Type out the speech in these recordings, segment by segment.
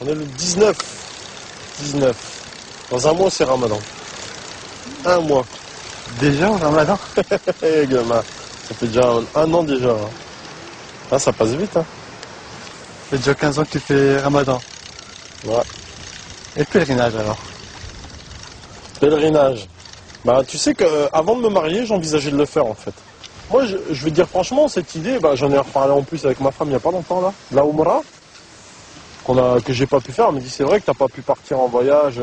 On est le 19. 19. Dans un mois, c'est Ramadan. Un mois. Déjà au Ramadan? Eh, gamin, ça fait déjà un an déjà. Hein. Ah, ça passe vite. Hein. Ça fait déjà 15 ans que tu fais Ramadan. Ouais. Et le pèlerinage alors? Pèlerinage. Bah, tu sais qu'avant de me marier, j'envisageais de le faire en fait. Moi, je vais te dire franchement, cette idée, bah, j'en ai reparlé en plus avec ma femme il n'y a pas longtemps là. La Oumra, que j'ai pas pu faire. Elle me dit c'est vrai que t'as pas pu partir en voyage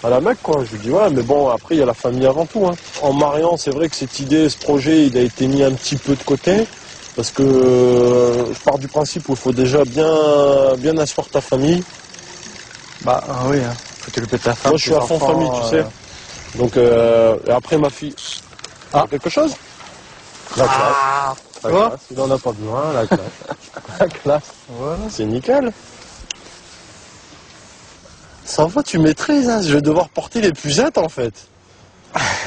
à la Mecque quoi. Je lui dis ouais, mais bon, après il y a la famille avant tout. Hein. En mariant, c'est vrai que cette idée, ce projet, il a été mis un petit peu de côté. Parce que je pars du principe où il faut déjà bien asseoir ta famille. Bah oui, hein. Faut t'occuper de ta femme. Moi, je suis à fond enfants, famille, tu sais. Donc, et après, ma fille. Ah. Quelque chose? La classe. La classe. Il n'en a pas besoin, la classe. La classe. Voilà. C'est nickel. Ça va, tu maîtrises, hein. Je vais devoir porter les pucettes, en fait.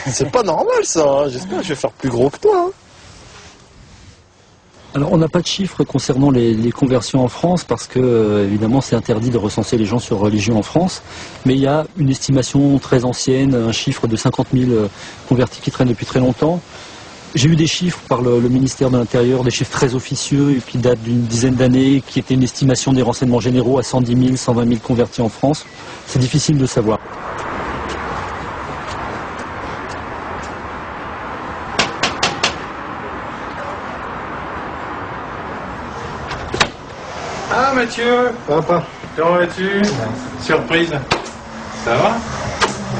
C'est pas normal, ça. Hein. J'espère que je vais faire plus gros que toi. Hein. Alors, on n'a pas de chiffres concernant les conversions en France parce que, évidemment, c'est interdit de recenser les gens sur religion en France. Mais il y a une estimation très ancienne, un chiffre de 50 000 convertis qui traînent depuis très longtemps. J'ai eu des chiffres par le ministère de l'Intérieur, des chiffres très officieux qui datent d'une dizaine d'années, qui étaient une estimation des renseignements généraux à 110 000, 120 000 convertis en France. C'est difficile de savoir. Ah Mathieu, Papa. comment vas-tu? Surprise. Ça va?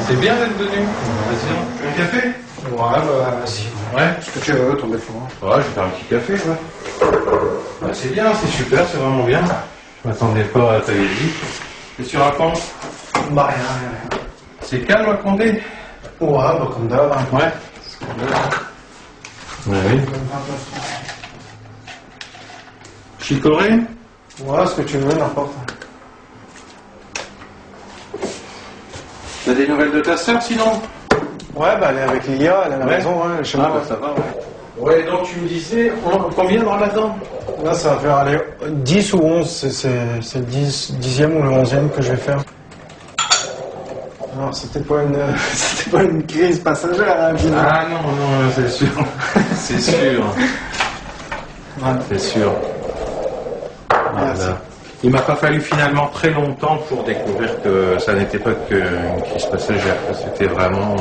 C'est bien d'être venu. Vas-y, un café? Ouais, bah vas-y. Ouais. Ce que tu veux, ton défaut. Ouais, je vais faire un petit café, ouais. Bah, c'est bien, c'est super, c'est vraiment bien. Je m'attendais pas à ta visite. Qu'est-ce que tu racontes? Bah rien. C'est calme à Condé? Ouais, bah comme d'hab. Hein. Ouais. Ouais, oui. Chicoré? Ouais, ce que tu veux, n'importe. T'as des nouvelles de ta sœur sinon? Ouais, bah elle est avec Lia, elle est à la Ouais. maison, ouais, chez Ah moi. bah ça va, ouais. Ouais, donc tu me disais, combien dans là-dedans? Là, ça va faire aller 10 ou 11, c'est le 10e ou le 11e que je vais faire. Alors, c'était pas une crise passagère, hein, Guillaume. Ah non, c'est sûr. C'est sûr. Ouais. C'est sûr. Merci. Voilà. Il m'a pas fallu finalement très longtemps pour découvrir que ça n'était pas qu'une crise passagère. C'était vraiment...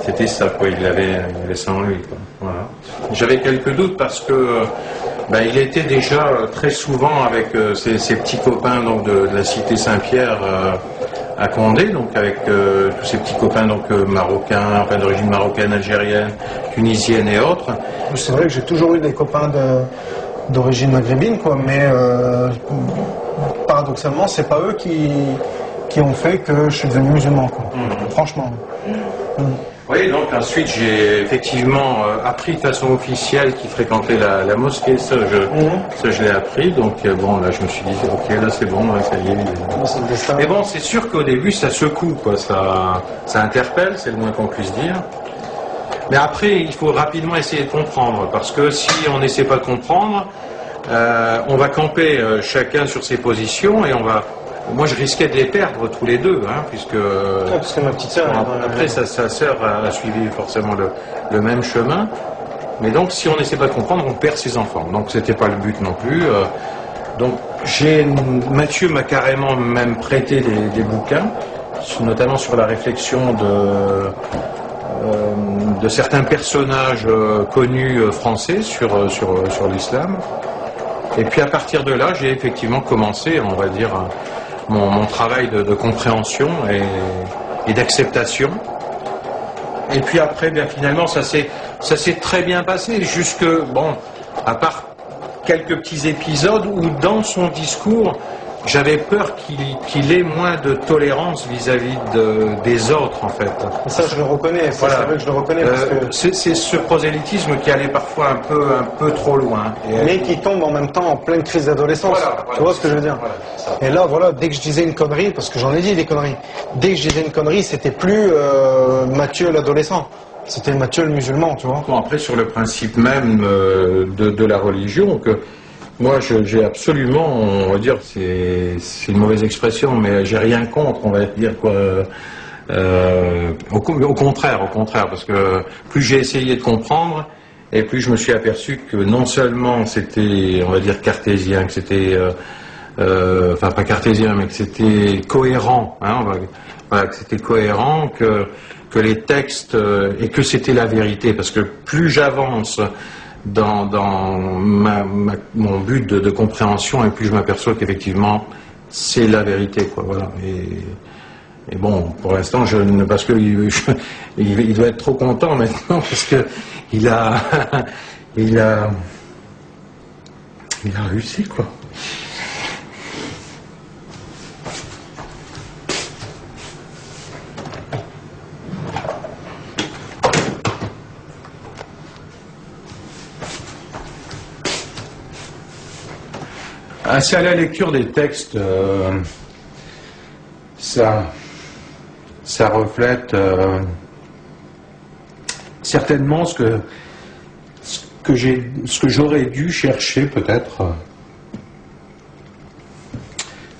c'était ça, quoi. Il l'avait laissé en lui, quoi. Voilà. J'avais quelques doutes parce que il était déjà très souvent avec ses petits copains donc, de la cité Saint-Pierre à Condé, donc avec tous ces petits copains donc marocains, enfin d'origine marocaine, algérienne, tunisienne et autres. C'est vrai que j'ai toujours eu des copains d'origine maghrébine, quoi, mais paradoxalement, c'est pas eux qui ont fait que je suis devenu musulman, quoi. Franchement. Oui, donc ensuite j'ai effectivement appris de façon officielle qu'il fréquentait la mosquée, ça je l'ai appris, donc bon là je me suis dit ok là c'est bon, là, ça y est. C'est le destin. Mais bon c'est sûr qu'au début ça secoue, quoi, ça interpelle, c'est le moins qu'on puisse dire. Mais après il faut rapidement essayer de comprendre, parce que si on n'essaie pas de comprendre, on va camper chacun sur ses positions et on va... Moi, je risquais de les perdre tous les deux, hein, puisque... Ouais, parce que ma petite sœur... Après, sa sœur a suivi forcément le même chemin. Mais donc, si on n'essaie pas de comprendre, on perd ses enfants. Donc, c'était pas le but non plus. Donc, Mathieu m'a carrément même prêté des bouquins, notamment sur la réflexion de certains personnages connus français sur l'islam. Et puis, à partir de là, j'ai effectivement commencé, on va dire... Mon travail de compréhension et d'acceptation. Et puis après, bien finalement, ça s'est très bien passé, jusque, bon, à part quelques petits épisodes où dans son discours, j'avais peur qu'il ait moins de tolérance vis-à-vis des autres, en fait. Ça, je le reconnais, Voilà. C'est vrai que je le reconnais. Parce que... C'est ce prosélytisme qui allait parfois un peu trop loin. Mais qui tombe en même temps en pleine crise d'adolescence. Voilà, tu vois ce que je veux dire? Voilà, et là, voilà, dès que je disais une connerie, parce que j'en ai dit des conneries, dès que je disais une connerie, c'était plus Mathieu l'adolescent. C'était Mathieu le musulman, tu vois. Bon, après, sur le principe même de la religion, que Moi, j'ai absolument, on va dire, c'est une mauvaise expression, mais j'ai rien contre, on va dire quoi. Au contraire, parce que plus j'ai essayé de comprendre, et plus je me suis aperçu que non seulement c'était, on va dire, cartésien, que c'était, enfin pas cartésien, mais que c'était cohérent, hein, voilà, que c'était cohérent, que les textes, et que c'était la vérité, parce que plus j'avance dans mon but de compréhension, et plus je m'aperçois qu'effectivement c'est la vérité, quoi, voilà. Et bon, pour l'instant, parce que il doit être trop content maintenant, parce que il a réussi, quoi. C'est à la lecture des textes, ça reflète certainement ce que j'aurais dû chercher peut-être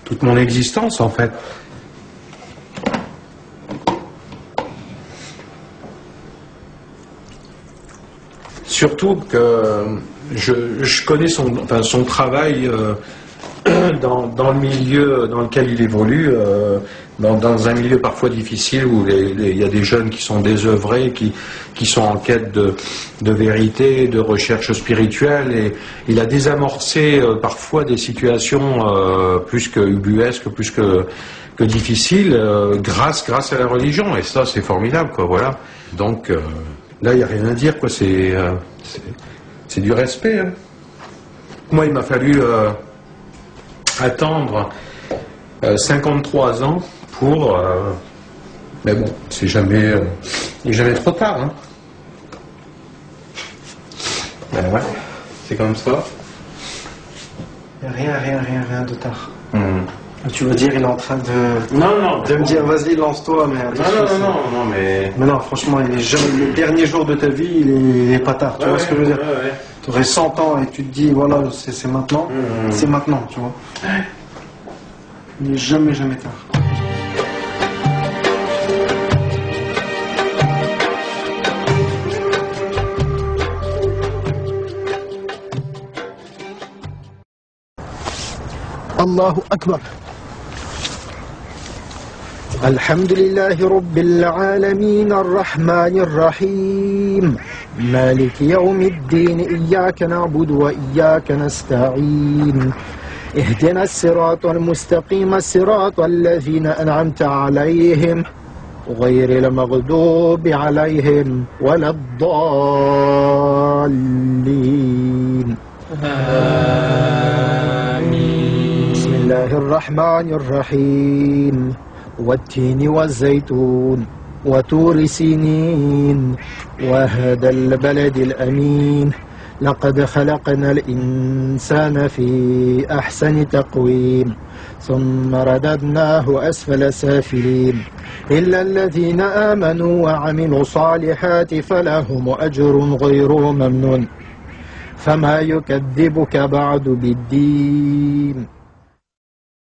toute mon existence, en fait. Surtout que je connais son travail dans le milieu dans lequel il évolue, dans un milieu parfois difficile où il y a des jeunes qui sont désœuvrés, qui sont en quête de vérité, de recherche spirituelle, et il a désamorcé parfois des situations plus que ubuesques, plus que difficiles, grâce à la religion, et ça c'est formidable, quoi, voilà. Donc là il n'y a rien à dire, quoi, c'est du respect, hein. Moi il m'a fallu attendre 53 ans pour... mais bon, c'est jamais trop tard, hein. Ben ouais, c'est comme ça. Il n'y a rien de tard. Tu veux dire, il est en train de... Non. De me dire, vas-y, lance-toi, mais... Non, mais... Mais non, franchement, le dernier jour de ta vie, il est pas tard, tu vois ce que je veux dire? Ouais. Tu aurais 100 ans et tu te dis, voilà, c'est maintenant, c'est maintenant, tu vois. Il n'est jamais tard. الله أكبر. الحمد لله رب العالمين الرحمن الرحيم مالك يوم الدين إياك نعبد وإياك نستعين اهدنا الصراط المستقيم صراط الذين أنعمت عليهم غير المغضوب عليهم ولا الضالين بسم الله الرحمن الرحيم والتين والزيتون وطور سينين وهذا البلد الأمين لقد خلقنا الإنسان في أحسن تقويم ثم رددناه أسفل سافلين إلا الذين آمنوا وعملوا الصالحات فلهم أجر غير ممنون فما يكذبك بعد بالدين.